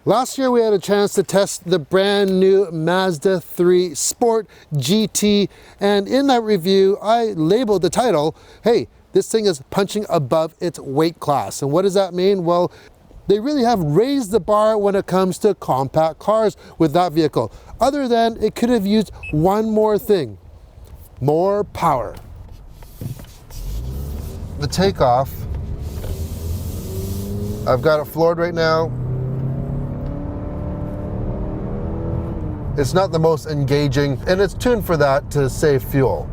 Last year we had a chance to test the brand new Mazda 3 Sport GT, and in that review I labeled the title, hey, this thing is punching above its weight class. And what does that mean? Well, they really have raised the bar when it comes to compact cars with that vehicle. Other than it could have used one more thing, more power. The takeoff, I've got it floored right now. It's not the most engaging, and it's tuned for that to save fuel.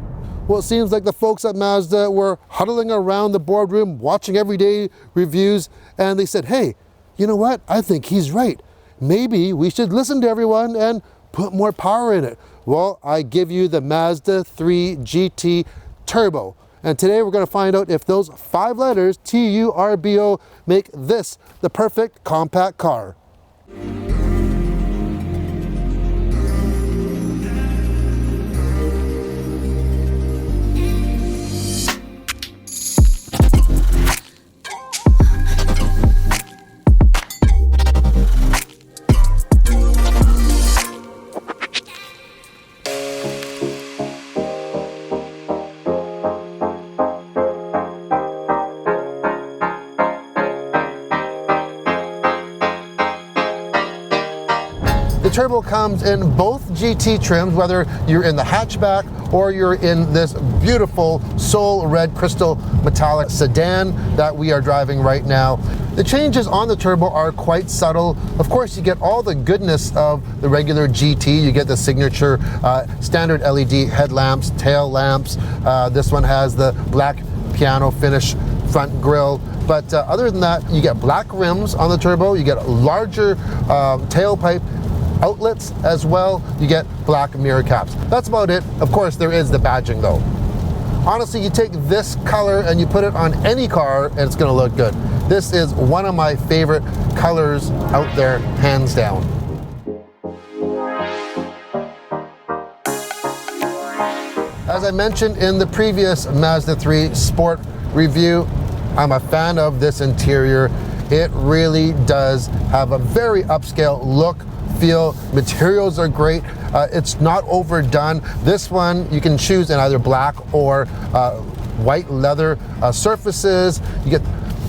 Well, it seems like the folks at Mazda were huddling around the boardroom watching everyday reviews, and they said, hey, you know what? I think he's right. Maybe we should listen to everyone and put more power in it. Well, I give you the Mazda 3 GT Turbo. And today we're going to find out if those 5 letters, T-U-R-B-O, make this the perfect compact car. The Turbo comes in both GT trims, whether you're in the hatchback or you're in this beautiful soul red crystal metallic sedan that we are driving right now. The changes on the Turbo are quite subtle. Of course, you get all the goodness of the regular GT. You get the signature standard LED headlamps, tail lamps. This one has the black piano finish front grille. But other than that, you get black rims on the Turbo. You get a larger tailpipe outlets as well. You get black mirror caps. That's about it. Of course, there is the badging though. Honestly, you take this color and you put it on any car and it's going to look good. This is one of my favorite colors out there, hands down. As I mentioned in the previous Mazda 3 Sport review, I'm a fan of this interior. It really does have a very upscale look, feel. Materials are great. It's not overdone. This one you can choose in either black or white leather surfaces. You get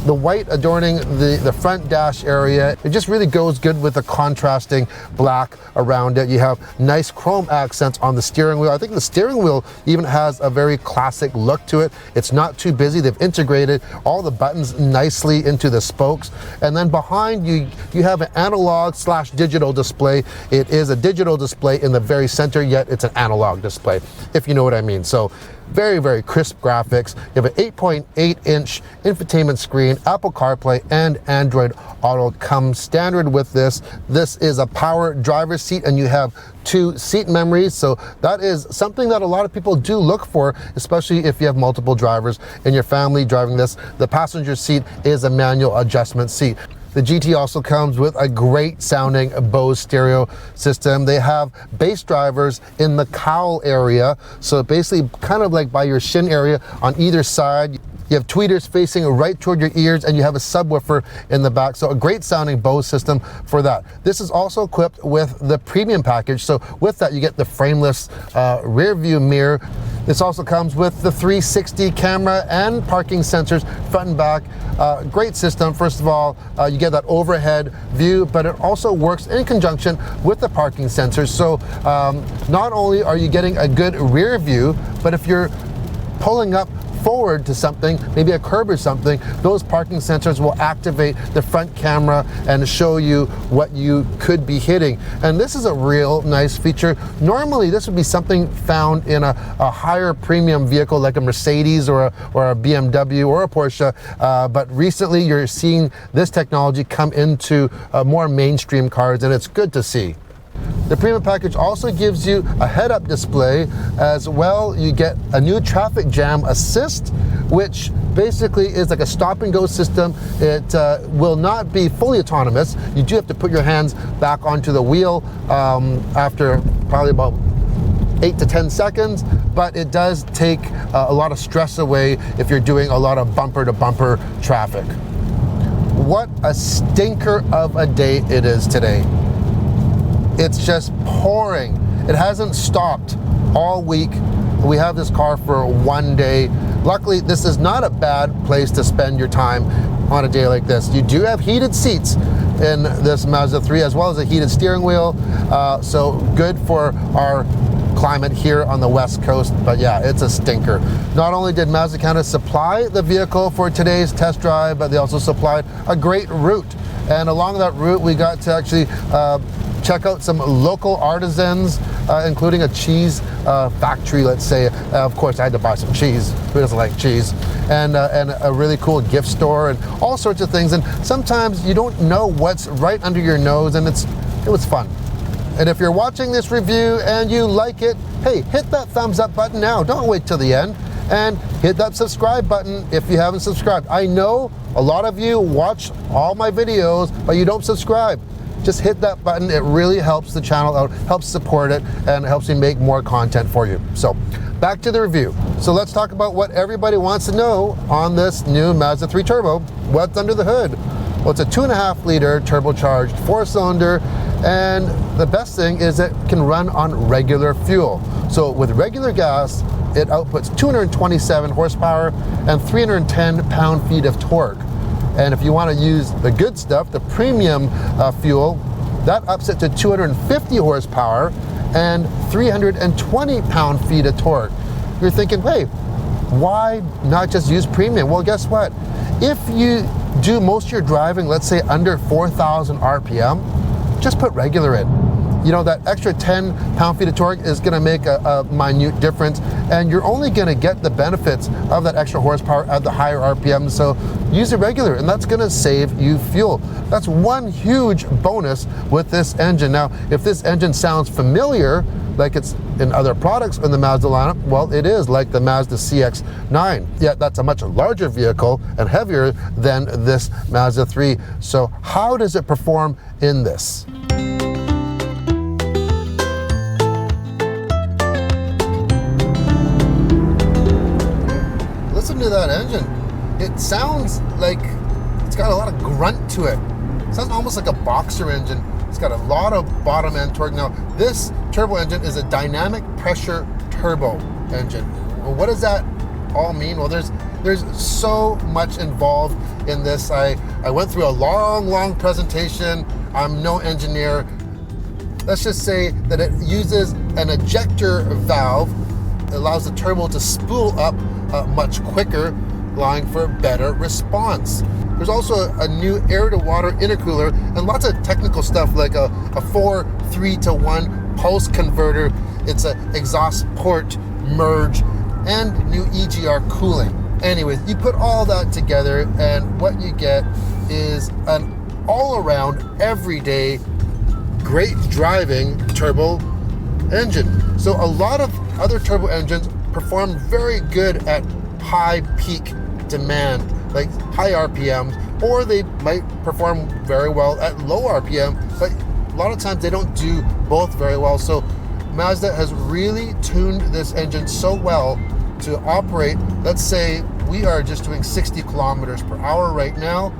the white adorning the front dash area. It just really goes good with the contrasting black around it. You have nice chrome accents on the steering wheel. I think the steering wheel even has a very classic look to it. It's not too busy. They've integrated all the buttons nicely into the spokes. And then behind you, you have an analog / digital display. It is a digital display in the very center, yet it's an analog display, if you know what I mean. So very, very crisp graphics. You have an 8.8-inch infotainment screen. Apple CarPlay and Android Auto come standard with this. This is a power driver's seat and you have 2 seat memories. So that is something that a lot of people do look for, especially if you have multiple drivers in your family driving this. The passenger seat is a manual adjustment seat. The GT also comes with a great sounding Bose stereo system. They have bass drivers in the cowl area, so basically kind of like by your shin area on either side. You have tweeters facing right toward your ears and you have a subwoofer in the back. So a great sounding Bose system for that. This is also equipped with the premium package. So with that you get the frameless rear view mirror. This also comes with the 360 camera and parking sensors front and back. Great system. First of all, you get that overhead view, but it also works in conjunction with the parking sensors. So not only are you getting a good rear view, but if you're pulling up forward to something, maybe a curb or something, those parking sensors will activate the front camera and show you what you could be hitting. And this is a real nice feature. Normally this would be something found in a higher premium vehicle like a Mercedes or a BMW or a Porsche, but recently you're seeing this technology come into more mainstream cars, and it's good to see. The premium package also gives you a head-up display as well. You get a new traffic jam assist, which basically is like a stop-and-go system. It will not be fully autonomous. You do have to put your hands back onto the wheel after probably about 8 to 10 seconds, but it does take a lot of stress away if you're doing a lot of bumper-to-bumper traffic. what a stinker of a day it is today. It's just pouring. It hasn't stopped all week. We have this car for one day. Luckily, this is not a bad place to spend your time on a day like this. You do have heated seats in this Mazda 3, as well as a heated steering wheel. So good for our climate here on the West Coast, but yeah, it's a stinker. Not only did Mazda Canada supply the vehicle for today's test drive, but they also supplied a great route. And along that route, we got to actually check out some local artisans, including a cheese factory, let's say. Of course, I had to buy some cheese. Who doesn't like cheese? And a really cool gift store and all sorts of things. And sometimes you don't know what's right under your nose, and it was fun. And if you're watching this review and you like it, hey, hit that thumbs up button now. Don't wait till the end. And hit that subscribe button if you haven't subscribed. I know a lot of you watch all my videos, but you don't subscribe. Just hit that button. It really helps the channel out, helps support it, and helps me make more content for you. So back to the review. So let's talk about what everybody wants to know on this new Mazda 3 Turbo. What's under the hood? Well, it's a 2.5 liter turbocharged 4-cylinder, and the best thing is it can run on regular fuel. So with regular gas, it outputs 227 horsepower and 310 pound-feet of torque. And if you want to use the good stuff, the premium fuel, that ups it to 250 horsepower and 320 pound-feet of torque. You're thinking, hey, why not just use premium? Well, guess what? If you do most of your driving, let's say under 4,000 RPM, just put regular in. You know, that extra 10 pound-feet of torque is going to make a minute difference, and you're only going to get the benefits of that extra horsepower at the higher RPM. So use the regular, and that's going to save you fuel. That's one huge bonus with this engine. Now, if this engine sounds familiar, like it's in other products in the Mazda lineup, well, it is, like the Mazda CX-9. Yet that's a much larger vehicle and heavier than this Mazda 3. So how does it perform in this? Listen to that engine. It sounds like it's got a lot of grunt to it. It sounds almost like a boxer engine. It's got a lot of bottom end torque. Now, this turbo engine is a dynamic pressure turbo engine. Well, what does that all mean? Well, there's so much involved in this. I went through a long presentation. I'm no engineer. Let's just say that it uses an ejector valve. It allows the turbo to spool up much quicker, allowing for better response. There's also a new air-to-water intercooler and lots of technical stuff like a 4-3-to-1 pulse converter. It's an exhaust port merge and new EGR cooling. Anyways, you put all that together and what you get is an all-around, everyday, great driving turbo engine. So a lot of other turbo engines perform very good at high peak demand, like high RPMs, or they might perform very well at low RPM, but a lot of times they don't do both very well. So Mazda has really tuned this engine so well to operate. Let's say we are just doing 60 kilometers per hour right now,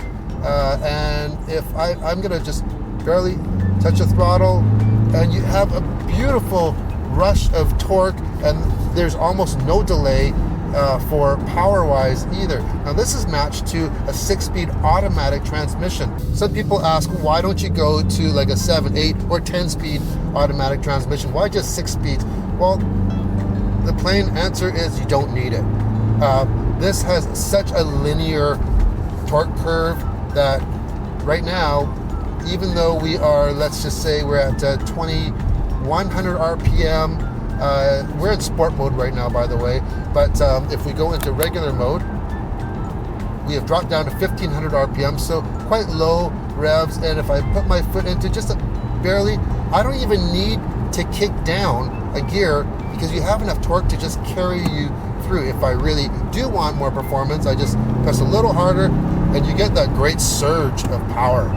and if I'm gonna just barely touch the throttle, and you have a beautiful rush of torque, and there's almost no delay for power-wise either. Now this is matched to a 6-speed automatic transmission. Some people ask, why don't you go to like a 7, 8, or 10-speed automatic transmission? Why just 6 speeds? Well, the plain answer is you don't need it. This has such a linear torque curve that right now, even though we are, let's just say we're at 2100 RPM, we're in sport mode right now, by the way, but if we go into regular mode, we have dropped down to 1500 RPM, so quite low revs. And if I put my foot into just barely, I don't even need to kick down a gear because you have enough torque to just carry you through. If I really do want more performance, I just press a little harder and you get that great surge of power.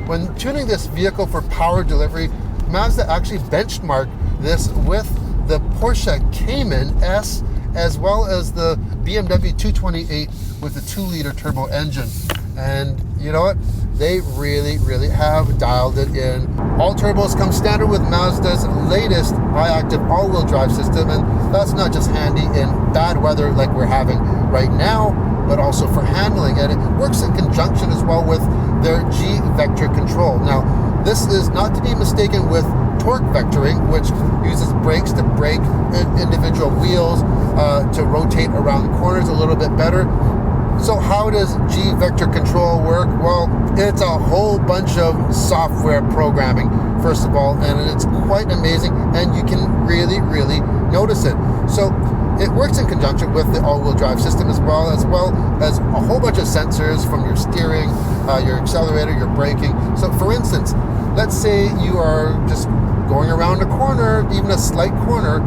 When tuning this vehicle for power delivery, Mazda actually benchmarked this with the Porsche Cayman S, as well as the BMW 228 with the 2-liter turbo engine. And you know what? They really have dialed it in. All turbos come standard with Mazda's latest i-Activ all-wheel drive system, and that's not just handy in bad weather like we're having right now, but also for handling. And it works in conjunction as well with their G-vector control. Now, this is not to be mistaken with torque vectoring, which uses brakes to brake individual wheels to rotate around corners a little bit better. So how does G-vector control work? Well, it's a whole bunch of software programming, first of all, and it's quite amazing, and you can really notice it. So it works in conjunction with the all-wheel drive system as well as a whole bunch of sensors from your steering, your accelerator, your braking. So for instance, let's say you are just going around a corner, even a slight corner.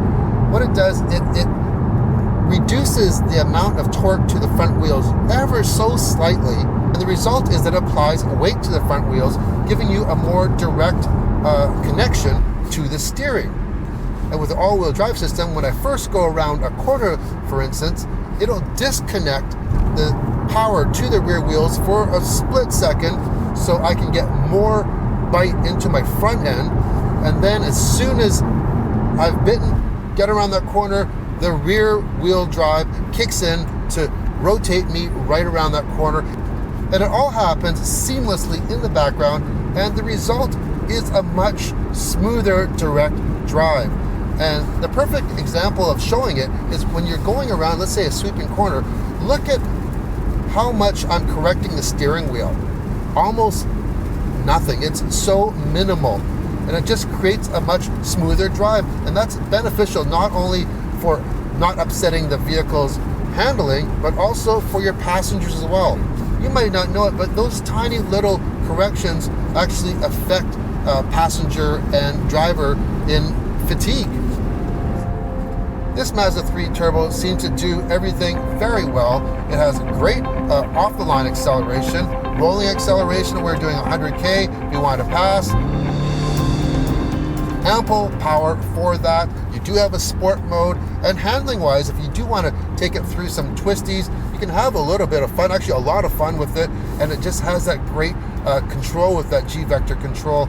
What it does, it reduces the amount of torque to the front wheels ever so slightly, and the result is that it applies weight to the front wheels, giving you a more direct connection to the steering. And with the all-wheel drive system, when I first go around a corner, for instance, it'll disconnect the power to the rear wheels for a split second so I can get more bite into my front end, and then as soon as I've get around that corner, the rear wheel drive kicks in to rotate me right around that corner. And it all happens seamlessly in the background, and the result is a much smoother direct drive. And the perfect example of showing it is when you're going around, let's say a sweeping corner, look at how much I'm correcting the steering wheel. Almost nothing. It's so minimal, and it just creates a much smoother drive. And that's beneficial not only for not upsetting the vehicle's handling, but also for your passengers as well. You might not know it, but those tiny little corrections actually affect passenger and driver in fatigue. This Mazda 3 Turbo seems to do everything very well. It has great off-the-line acceleration, rolling acceleration. We're doing 100K if you want to pass. Ample power for that. You do have a sport mode, and handling wise, if you do want to take it through some twisties, you can have a little bit of fun, actually a lot of fun with it, and it just has that great control with that G-vector control.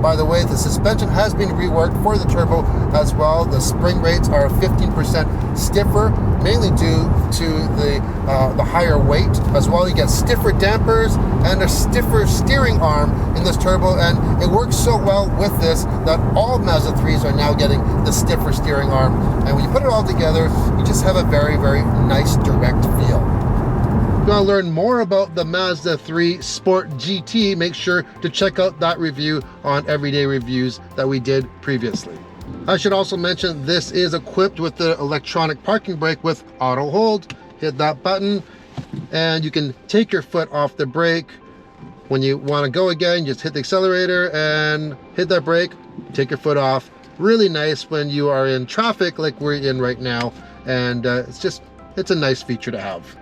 By the way, the suspension has been reworked for the turbo as well. The spring rates are 15% stiffer, mainly due to the higher weight. As well, you get stiffer dampers and a stiffer steering arm in this turbo, and it works so well with this that all Mazda 3s are now getting the stiffer steering arm. And when you put it all together, you just have a very nice direct feel. If you want to learn more about the Mazda 3 Sport GT, make sure to check out that review on Everyday Reviews that we did previously. I should also mention this is equipped with the electronic parking brake with auto hold. Hit that button and you can take your foot off the brake. When you want to go again, just hit the accelerator and hit that brake, take your foot off. Really nice when you are in traffic like we're in right now, and it's a nice feature to have.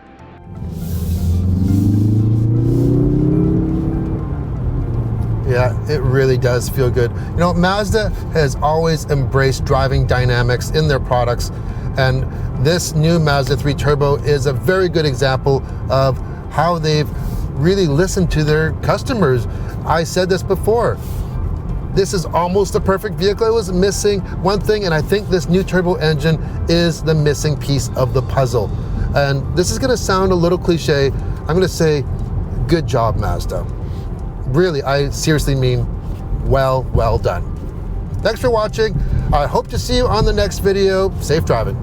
Yeah, it really does feel good. You know, Mazda has always embraced driving dynamics in their products, and this new Mazda 3 Turbo is a very good example of how they've really listened to their customers. I said this before. This is almost a perfect vehicle. It was missing one thing, and I think this new turbo engine is the missing piece of the puzzle. And this is gonna sound a little cliche. I'm gonna say, good job, Mazda. Really, I seriously mean, well done. Thanks for watching. I hope to see you on the next video. Safe driving.